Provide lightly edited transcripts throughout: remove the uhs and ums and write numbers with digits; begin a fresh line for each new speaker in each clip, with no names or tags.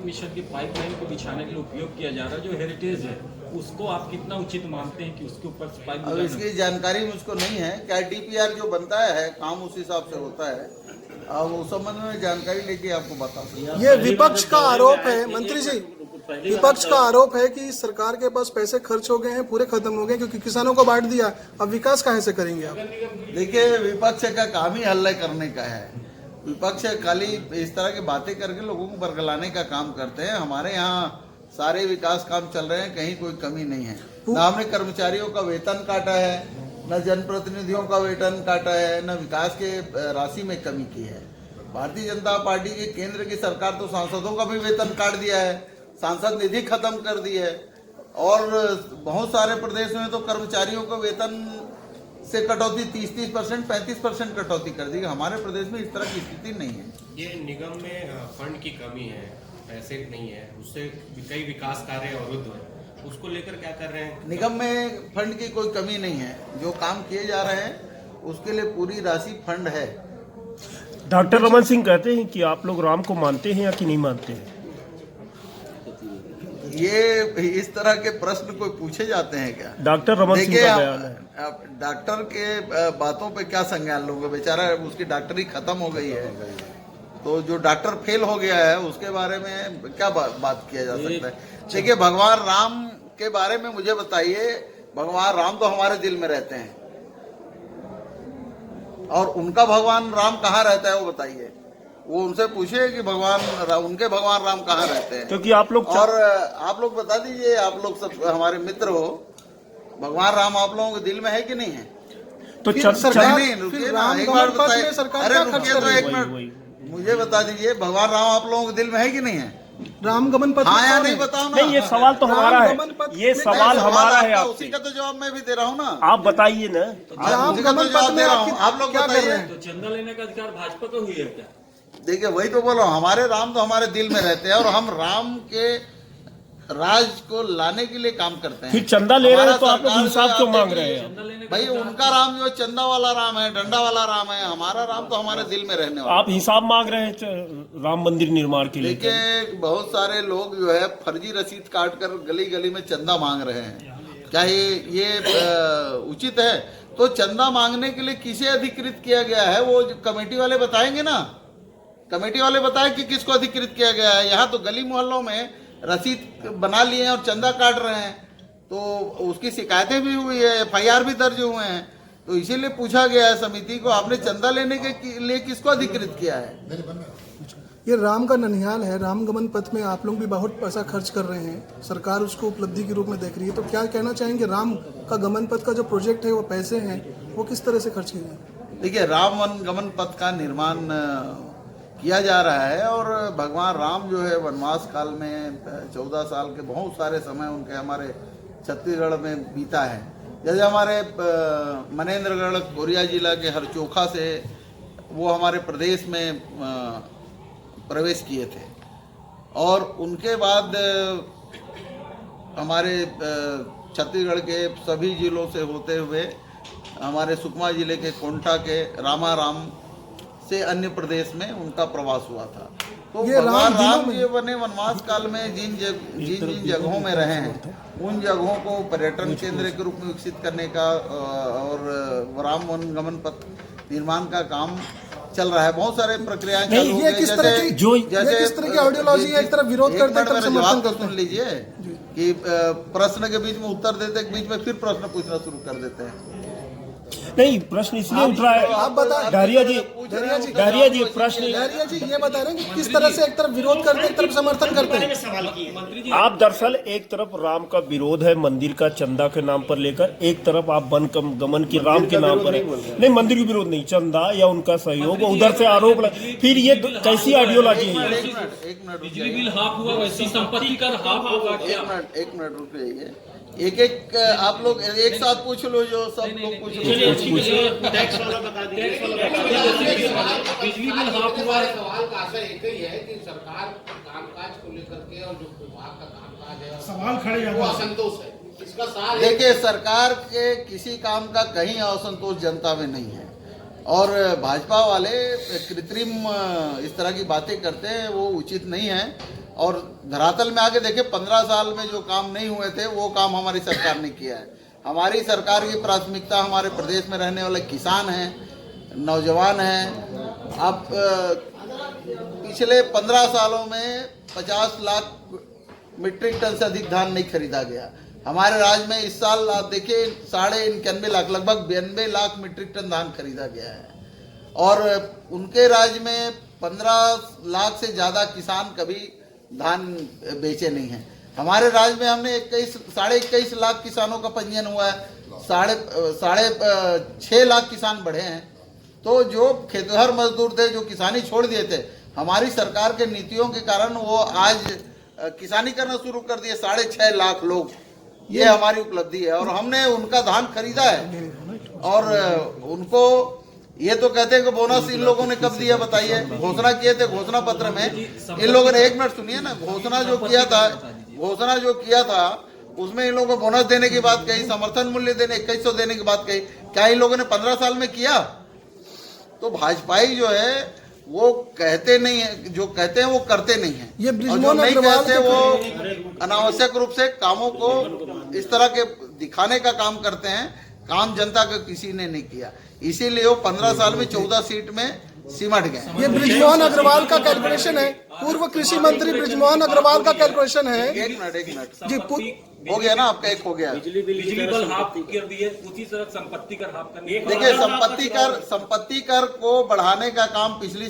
Mission की pipeline को बिछाने के लिए उपयोग किया जा रहा है जो हेरिटेज है, उसको आप कितना उचित मानते हैं कि उसके ऊपर पाइप?
अब इसकी जानकारी मुझको नहीं है। क्या डीपीआर जो बनता है काम उस हिसाब से होता है। अब उस संबंध में जानकारी लेके आपको बता सकता हूं।
ये विपक्ष का आरोप है मंत्री जी, विपक्ष का आरोप है कि सरकार के पास पैसे खर्च हो गए हैं, पूरे खत्म हो गए क्योंकि किसानों को बांट दिया, अब विकास कहाँ से करेंगे आप?
देखिए, विपक्ष का काम ही हल्ला करने का है। विपक्ष खाली इस तरह की बातें करके लोगों को बरगलाने का काम करते हैं। हमारे यहाँ सारे विकास काम चल रहे हैं, कहीं कोई कमी नहीं है। न हमने कर्मचारियों का वेतन काटा है, न जनप्रतिनिधियों का वेतन काटा है, न विकास के राशि में कमी की है। भारतीय जनता पार्टी की केंद्र की सरकार तो सांसदों का भी वेतन काट दिया है, सांसद निधि खत्म कर दी है, और बहुत सारे प्रदेश में तो कर्मचारियों को वेतन से कटौती 30% 35% कटौती कर दी। हमारे प्रदेश में इस तरह की स्थिति नहीं है।
ये निगम में फंड की कमी है, पैसे नहीं है, उससे कई विकास कार्य अवरुद्ध है, उसको लेकर क्या कर रहे हैं?
निगम में फंड की कोई कमी नहीं है। जो काम किए जा रहे हैं उसके लिए पूरी राशि फंड है।
डॉक्टर रमन सिंह कहते हैं कि आप लोग राम को मानते हैं या कि नहीं मानते हैं?
ये इस तरह के प्रश्न कोई पूछे जाते हैं क्या?
डॉक्टर रमन सिंह का बयान है।
अब डॉक्टर के बातों पे क्या संज्ञान लोगे? बेचारा उसकी डॉक्टरी खत्म हो गई है, तो जो डॉक्टर फेल हो गया है उसके बारे में क्या बात किया जा सकता है? देखिए, भगवान राम के बारे में मुझे बताइए। भगवान राम तो हमारे दिल में रहते हैं, और उनका भगवान राम कहाँ रहता है वो बताइए। वो उनसे पूछिए कि उनके भगवान राम कहाँ रहते हैं।
क्योंकि आप लोग
और आप लोग बता दीजिए, आप लोग सब हमारे मित्र हो, भगवान राम आप लोगों के दिल में है कि नहीं है?
तो
सरकार
नहीं, रुकिए ना, एक बार बताइए। अरे रुकिए तो एक मिनट, मुझे बता दीजिए, भगवान राम आप लोगों के दिल में है कि नहीं है?
राम गमन पथ
हाँ या नहीं बताओ ना।
नहीं, ये सवाल तो हमारा है, ये सवाल हमारा है आपसे।
उसी का तो जवाब मैं भी दे रहा हूँ ना।
आप बताइए ना।
उसी का तो जवाब दे रहा हूँ, आप लोग बताइए।
तो चंदा लेने का अधिकार भाजपा को हुई है क्या?
देखिए, वही तो बोल रहा हूँ, हमारे राम तो हमारे दिल में रहते हैं, और हम राम के राज को लाने के लिए काम करते हैं।
फिर चंदा ले रहे हैं तो आप लोग इंसाफ क्यों मांग रहे हैं?
भाई, उनका राम जो चंदा वाला राम है, डंडा वाला राम है, हमारा राम तो हमारे दिल में रहने वाला।
आप हिसाब मांग रहे हैं राम मंदिर निर्माण के लिए?
देखिए, बहुत सारे लोग जो है फर्जी रसीद काट कर गली गली में चंदा मांग रहे हैं। क्या ये उचित है? तो चंदा मांगने के लिए किसे अधिकृत किया गया है वो कमेटी वाले बताएंगे ना। कमेटी वाले बताएं कि किसको अधिकृत किया गया है। यहाँ तो गली मोहल्लों में रसीद बना लिए हैं और चंदा काट रहे हैं, तो उसकी शिकायतें भी हुई है, FIR भी दर्ज हुए हैं। तो इसीलिए पूछा गया है समिति को, आपने चंदा लेने के लिए किसको अधिकृत किया है?
ये राम का ननिहाल है, राम गमन पथ में आप लोग भी बहुत पैसा खर्च कर रहे हैं, सरकार उसको उपलब्धि के रूप में देख रही है, तो क्या कहना चाहेंगे? राम का गमन पथ का जो प्रोजेक्ट है, वो पैसे हैं, वो किस तरह से खर्च किए गए?
देखिए, राम गमन पथ का निर्माण किया जा रहा है, और भगवान राम जो है वनवास काल में 14 साल के बहुत सारे समय उनके हमारे छत्तीसगढ़ में बीता है। जैसे हमारे मनेन्द्रगढ़ कोरिया जिला के हरचोखा से वो हमारे प्रदेश में प्रवेश किए थे, और उनके बाद हमारे छत्तीसगढ़ के सभी जिलों से होते हुए हमारे सुकमा जिले के कोंटा के रामाराम से अन्य प्रदेश में उनका प्रवास हुआ था। तो भगवान राम ये बने वनवास काल में जिन जगहों में रहे हैं, उन जगहों को पर्यटन केंद्र के रूप में विकसित करने का और राम वन गमन पथ निर्माण का काम चल रहा है। बहुत सारे प्रक्रियाएं चालू हो गई।
किस तरह की आइडियोलॉजी है? एक तरफ विरोध करते हैं, एक तरफ समर्थन करते हैं।
सुन लीजिए कि प्रश्न के बीच में उत्तर देते, बीच में फिर प्रश्न पूछना शुरू कर देते हैं।
नहीं, प्रश्न इसलिए उठ रहा है।
आप बता
डारिया जी प्रश्न
ये बता रहे हैं कि किस तरह से एक तरफ विरोध करते हैं, एक तरफ समर्थन करते हैं।
आप दरअसल एक तरफ राम का विरोध है मंदिर का चंदा के नाम पर लेकर, एक तरफ आप वन गमन की राम के नाम पर है। नहीं, मंदिर की विरोध नहीं, चंदा या उनका सहयोग, उधर से आरोप फिर ये कैसी आइडियोलॉजी है?
एक मिनट,
बिजली बिल हाफ हुआ, वैसी संपत्ति कर हाफ होगा क्या?
एक मिनट रुक जाइए। एक आप लोग एक साथ पूछ लो, जो सब लोग पूछ लो।
टैक्स वाला बता दीजिए।
बिजली बिल हाफ हुआ।
सवाल का आशय एक ही है कि सरकार कामकाज को लेकर के और जो विभाग का कामकाज है, सवाल खड़े वो असंतोष है। इसका सार
देखिए, सरकार के किसी काम का कहीं असंतोष जनता में नहीं है, और भाजपा वाले कृत्रिम इस तरह की बातें करते हैं, वो उचित नहीं है। और धरातल में आके देखे 15 साल में जो काम नहीं हुए थे वो काम हमारी सरकार ने किया है। हमारी सरकार की प्राथमिकता हमारे प्रदेश में रहने वाले किसान हैं, नौजवान हैं। अब पिछले 15 सालों में 50 लाख मीट्रिक टन से अधिक धान नहीं खरीदा गया। हमारे राज्य में इस साल आप देखिए 91 लाख, लगभग 92 लाख मीट्रिक टन धान खरीदा गया है। और उनके राज्य में 15 लाख से ज़्यादा किसान कभी धान बेचे नहीं हैं। हमारे राज्य में हमने 21 लाख किसानों का पंजीयन हुआ है, साढ़े 6 लाख किसान बढ़े हैं। तो जो खेतिहर मजदूर थे, जो किसानी छोड़ दिए थे, हमारी सरकार के नीतियों के कारण वो आज किसानी करना शुरू कर दिए 6.5 लाख लोग। ये हमारी उपलब्धि है और हमने उनका धान खरीदा है। और उनको ये तो कहते हैं कि बोनस इन लोगों ने कब दिया बताइए? घोषणा किए थे घोषणा पत्र में इन लोगों ने, 1 मिनट सुनिए ना, घोषणा जो किया था उसमें इन लोगों को बोनस देने की बात कही, समर्थन मूल्य देने 2100 देने की बात कही। क्या इन लोगों ने 15 साल में किया? तो भाजपाई जो है वो कहते नहीं है, जो कहते हैं वो करते नहीं है।
ये
और जो नहीं कहते वो अनावश्यक रूप से कामों को इस तरह के दिखाने का काम करते हैं। काम जनता का किसी ने नहीं किया, इसीलिए वो 15 साल में 14 सीट में सिमट गए।
ये बृजमोहन अग्रवाल का कैलकुलेशन है, पूर्व कृषि मंत्री बृजमोहन अग्रवाल का कैलकुलेशन है।
एक मिनट
जी,
हो गया ना आपका, एक हो गया।
बिजली बिल हाफ कर दिए, उसी तरह संपत्ति कर हाफ करने।
देखिए संपत्ति कर को बढ़ाने का काम पिछली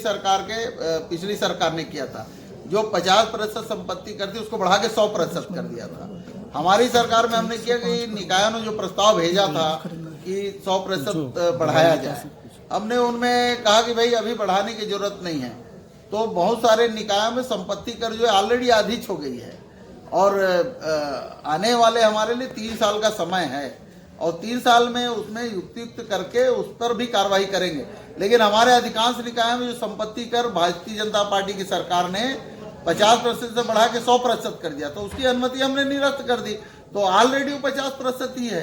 सरकार ने किया था। जो 50% संपत्ति कर थी उसको बढ़ा के 100% कर दिया था। हमारी सरकार में हमने किया कि निकायों ने जो प्रस्ताव भेजा था कि 100% बढ़ाया जाए, हमने उनमें कहा कि भाई अभी बढ़ाने की जरूरत नहीं है। तो बहुत सारे निकायों में संपत्ति कर जो है ऑलरेडी आधी हो गई है और आने वाले हमारे लिए 3 साल का समय है और 3 साल में उसमें युक्त करके उस पर भी कार्रवाई करेंगे। लेकिन हमारे अधिकांश निकायों में जो संपत्ति कर भारतीय जनता पार्टी की सरकार ने 50% से बढ़ा के 100% कर दिया, तो उसकी अनुमति हमने निरस्त कर दी। तो ऑलरेडी वो 50% ही है।